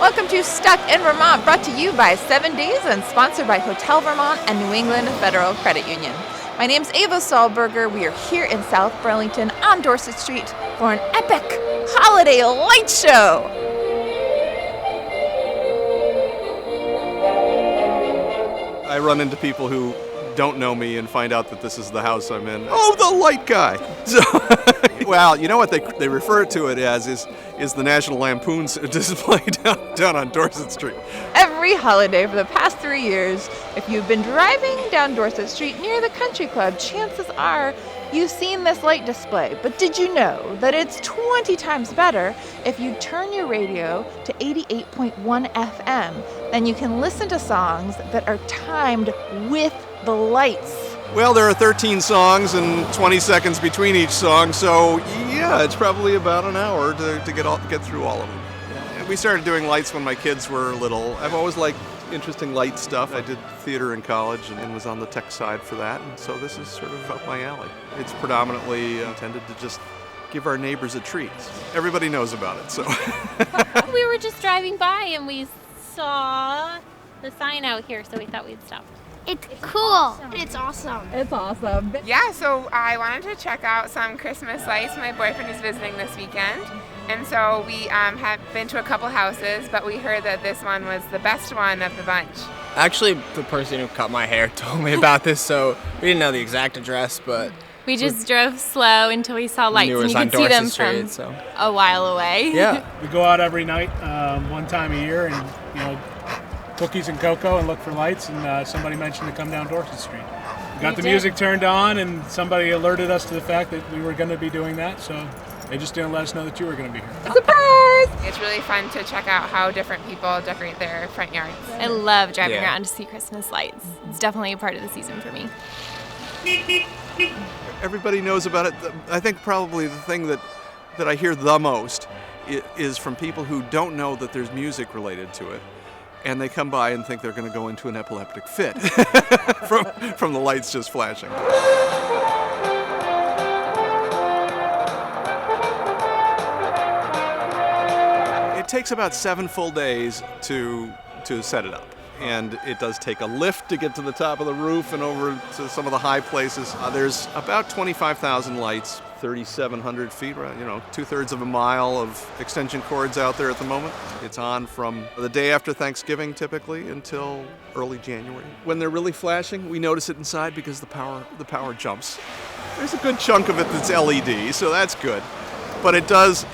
Welcome to Stuck in Vermont, brought to you by 7 Days and sponsored by Hotel Vermont and New England Federal Credit Union. My name's Ava Sahlberger. We are here in South Burlington on Dorset Street for an epic holiday light show. I run into people who don't know me and find out that this is the house I'm in. Oh, the light guy! So, well, you know what they refer to it as is the National Lampoon's display down on Dorset Street. Every holiday for the past 3 years, if you've been driving down Dorset Street near the country club, chances are you've seen this light display. But did you know that it's 20 times better if you turn your radio to 88.1 FM? Then you can listen to songs that are timed with the lights. Well, there are 13 songs and 20 seconds between each song, so yeah, it's probably about an hour to get through all of them. Yeah. We started doing lights when my kids were little. I've always liked interesting light stuff. I did theater in college and was on the tech side for that, and so this is sort of up my alley. It's predominantly intended to just give our neighbors a treat. Everybody knows about it, so. We were just driving by and we saw the sign out here, so we thought we'd stop. It's cool. It's awesome. It's awesome. Yeah, so I wanted to check out some Christmas lights. My boyfriend is visiting this weekend, and so we have been to a couple houses, but we heard that this one was the best one of the bunch. Actually, the person who cut my hair told me about this, so we didn't know the exact address, but we just drove slow until we saw lights, and you could see them from a while away. Yeah. We go out every night, one time a year, and cookies and cocoa and look for lights, and somebody mentioned to come down Dorset Street. We got the music turned on, and somebody alerted us to the fact that we were going to be doing that, so they just didn't let us know that you were going to be here. Surprise! It's really fun to check out how different people decorate their front yards. I love driving around to see Christmas lights. It's definitely a part of the season for me. Everybody knows about it. I think probably the thing that I hear the most is from people who don't know that there's music related to it. And they come by and think they're going to go into an epileptic fit from the lights just flashing. It takes about 7 full days to set it up. And it does take a lift to get to the top of the roof and over to some of the high places. There's about 25,000 lights, 3,700 feet, 2/3 of a mile of extension cords out there at the moment. It's on from the day after Thanksgiving typically until early January. When they're really flashing, we notice it inside because the power jumps. There's a good chunk of it that's LED, so that's good. But it does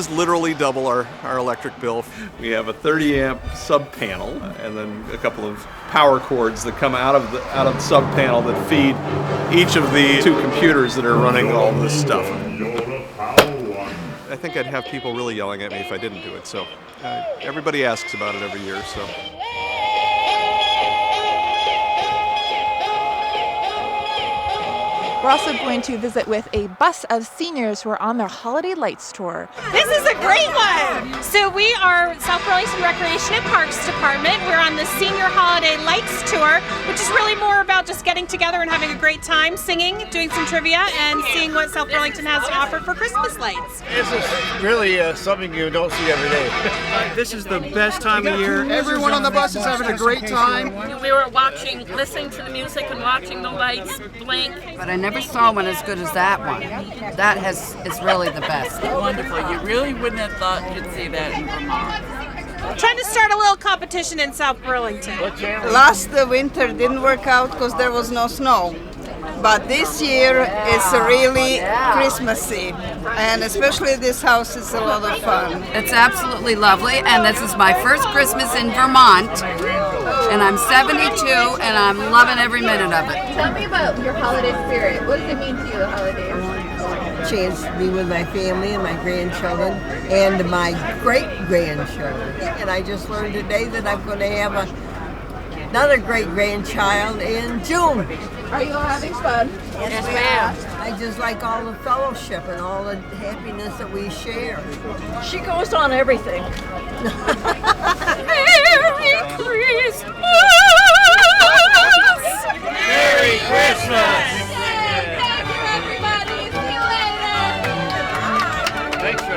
literally double our electric bill. We have a 30 amp sub panel and then a couple of power cords that come out of the sub panel that feed each of the 2 computers that are running all this stuff. I think I'd have people really yelling at me if I didn't do it. So everybody asks about it every year. So. We're also going to visit with a bus of seniors who are on their holiday lights tour. This is a great one! So we are South Burlington Recreation and Parks Department. We're on the Senior Holiday Lights Tour, which is really more about just getting together and having a great time, singing, doing some trivia, and seeing what South Burlington has to offer for Christmas lights. This is really something you don't see every day. This is the best time of year. Everyone on the bus is having a great time. We were listening to the music and watching the lights blink. But I never saw one as good as that one. That is really the best. Wonderful. You really wouldn't have thought you'd see that in Vermont. Trying to start a little competition in South Burlington. Last winter didn't work out because there was no snow. But this year it's really Christmassy, and especially this house is a lot of fun. It's absolutely lovely, and this is my first Christmas in Vermont, and I'm 72, and I'm loving every minute of it. Tell me about your holiday spirit. What does it mean to you, the holidays? Chance to be with my family and my grandchildren and my great-grandchildren. And I just learned today that I'm going to have another great-grandchild in June. Are you all having fun? Yes, ma'am. I just like all the fellowship and all the happiness that we share. She goes on everything. Merry Christmas! Merry Christmas! Thank you, everybody. See you later. Thanks for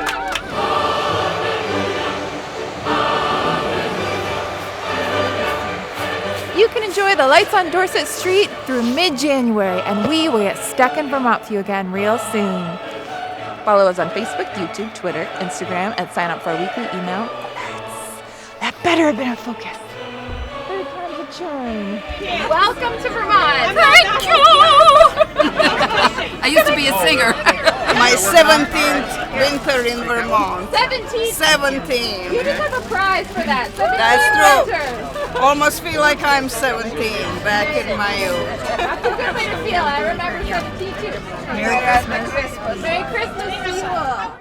You can enjoy the lights on Dorset Street through mid-January, and we will get stuck in Vermont for you again real soon. Follow us on Facebook, YouTube, Twitter, Instagram, and sign up for our weekly email. That better have been a focus. Third time's a charm. Welcome to Vermont. Thank you. I used to be a singer. My 17th winter in Vermont. 17. 17. You just have a prize for that. That's true. Almost feel like I'm 17 back in my youth. That's a good way to feel. I remember 17 too. Merry Christmas. Merry Christmas to you all.